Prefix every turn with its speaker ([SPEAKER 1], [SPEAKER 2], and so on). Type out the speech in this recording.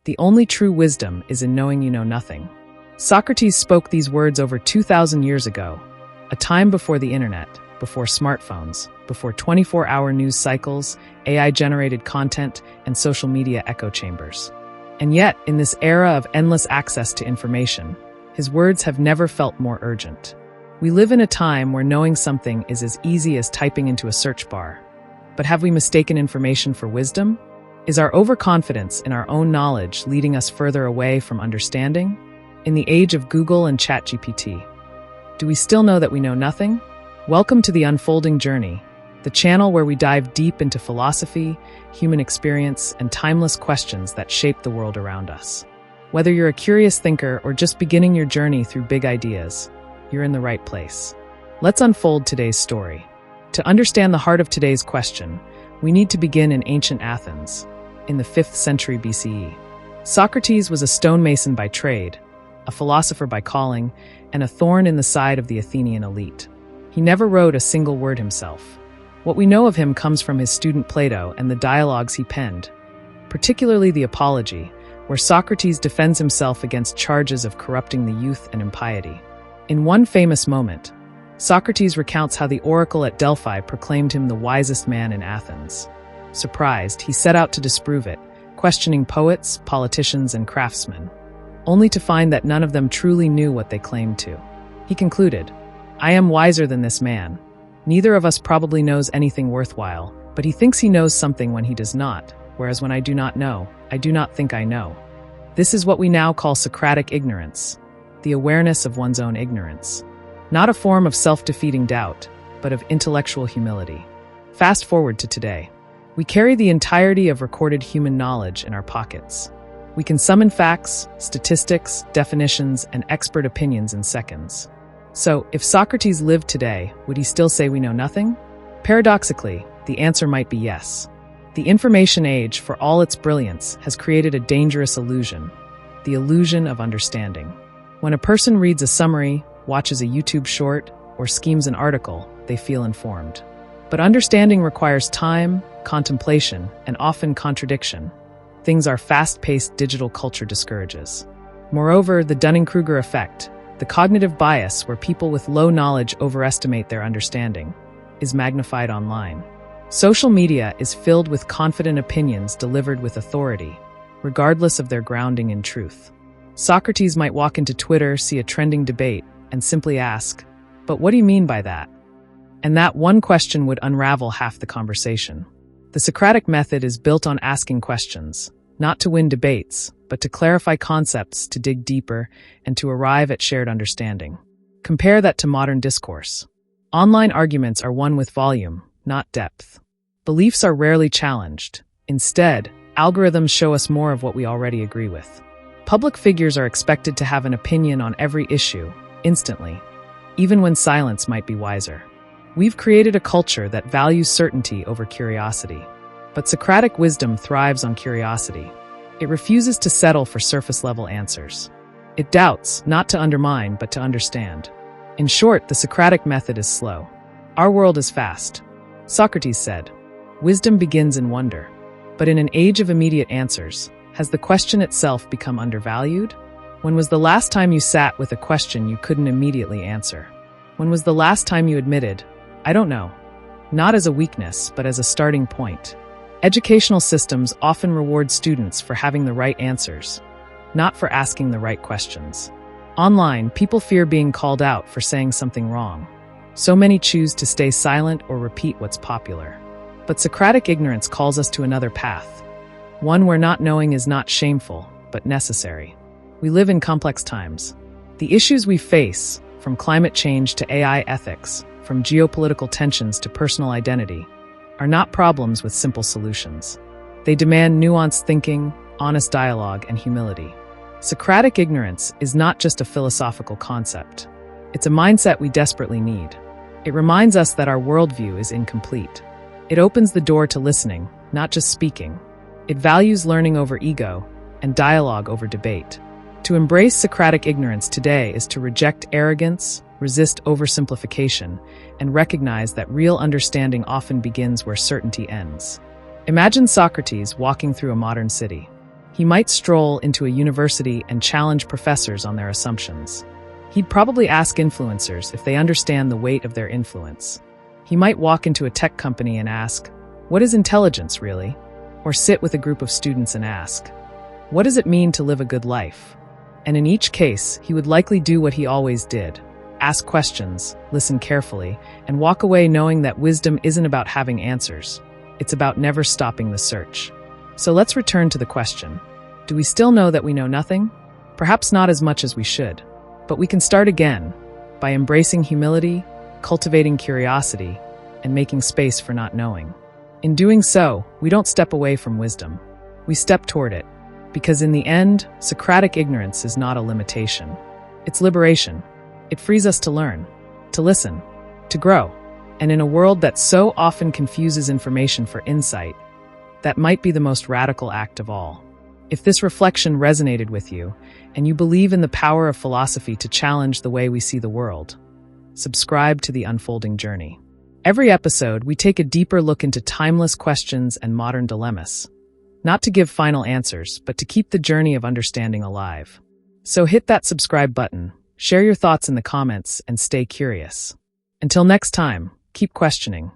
[SPEAKER 1] The only true wisdom is in knowing you know nothing. Socrates spoke these words over 2,000 years ago, a time before the internet, before smartphones, before 24-hour news cycles, AI-generated content, and social media echo chambers. And yet, in this era of endless access to information, his words have never felt more urgent. We live in a time where knowing something is as easy as typing into a search bar. But have we mistaken information for wisdom? Is our overconfidence in our own knowledge leading us further away from understanding? In the age of Google and ChatGPT, do we still know that we know nothing? Welcome to The Unfolding Journey, the channel where we dive deep into philosophy, human experience, and timeless questions that shape the world around us. Whether you're a curious thinker or just beginning your journey through big ideas, you're in the right place. Let's unfold today's story. To understand the heart of today's question, we need to begin in ancient Athens, in the 5th century BCE. Socrates was a stonemason by trade, a philosopher by calling, and a thorn in the side of the Athenian elite. He never wrote a single word himself. What we know of him comes from his student Plato and the dialogues he penned, particularly the Apology, where Socrates defends himself against charges of corrupting the youth and impiety. In one famous moment, Socrates recounts how the oracle at Delphi proclaimed him the wisest man in Athens. Surprised, he set out to disprove it, questioning poets, politicians, and craftsmen, only to find that none of them truly knew what they claimed to. He concluded, "I am wiser than this man. Neither of us probably knows anything worthwhile, but he thinks he knows something when he does not, whereas when I do not know, I do not think I know." This is what we now call Socratic ignorance, the awareness of one's own ignorance. Not a form of self-defeating doubt, but of intellectual humility. Fast forward to today. We carry the entirety of recorded human knowledge in our pockets. We can summon facts, statistics, definitions, and expert opinions in seconds. So, if Socrates lived today, would he still say we know nothing? Paradoxically, the answer might be yes. The information age, for all its brilliance, has created a dangerous illusion, the illusion of understanding. When a person reads a summary, watches a YouTube short, or schemes an article, they feel informed. But understanding requires time, contemplation, and often contradiction. Things our fast-paced digital culture discourages. Moreover, the Dunning-Kruger effect, the cognitive bias where people with low knowledge overestimate their understanding, is magnified online. Social media is filled with confident opinions delivered with authority, regardless of their grounding in truth. Socrates might walk into Twitter, see a trending debate, and simply ask, "But what do you mean by that?" And that one question would unravel half the conversation. The Socratic method is built on asking questions, not to win debates, but to clarify concepts, to dig deeper, and to arrive at shared understanding. Compare that to modern discourse. Online arguments are won with volume, not depth. Beliefs are rarely challenged. Instead, algorithms show us more of what we already agree with. Public figures are expected to have an opinion on every issue, instantly, even when silence might be wiser. We've created a culture that values certainty over curiosity. But Socratic wisdom thrives on curiosity. It refuses to settle for surface-level answers. It doubts, not to undermine, but to understand. In short, the Socratic method is slow. Our world is fast. Socrates said, "Wisdom begins in wonder." But in an age of immediate answers, has the question itself become undervalued? When was the last time you sat with a question you couldn't immediately answer? When was the last time you admitted, "I don't know"? Not as a weakness, but as a starting point. Educational systems often reward students for having the right answers, not for asking the right questions. Online, people fear being called out for saying something wrong. So many choose to stay silent or repeat what's popular. But Socratic ignorance calls us to another path, one where not knowing is not shameful, but necessary. We live in complex times. The issues we face, from climate change to AI ethics, from geopolitical tensions to personal identity, are not problems with simple solutions. They demand nuanced thinking, honest dialogue, and humility. Socratic ignorance is not just a philosophical concept. It's a mindset we desperately need. It reminds us that our worldview is incomplete. It opens the door to listening, not just speaking. It values learning over ego and dialogue over debate. To embrace Socratic ignorance today is to reject arrogance, resist oversimplification, and recognize that real understanding often begins where certainty ends. Imagine Socrates walking through a modern city. He might stroll into a university and challenge professors on their assumptions. He'd probably ask influencers if they understand the weight of their influence. He might walk into a tech company and ask, "What is intelligence, really?" Or sit with a group of students and ask, "What does it mean to live a good life?" And in each case, he would likely do what he always did: ask questions, listen carefully, and walk away knowing that wisdom isn't about having answers. It's about never stopping the search. So let's return to the question. Do we still know that we know nothing? Perhaps not as much as we should. But we can start again by embracing humility, cultivating curiosity, and making space for not knowing. In doing so, we don't step away from wisdom. We step toward it. Because in the end, Socratic ignorance is not a limitation. It's liberation. It frees us to learn, to listen, to grow. And in a world that so often confuses information for insight, that might be the most radical act of all. If this reflection resonated with you, and you believe in the power of philosophy to challenge the way we see the world, subscribe to The Unfolding Journey. Every episode, we take a deeper look into timeless questions and modern dilemmas. Not to give final answers, but to keep the journey of understanding alive. So hit that subscribe button, share your thoughts in the comments, and stay curious. Until next time, keep questioning,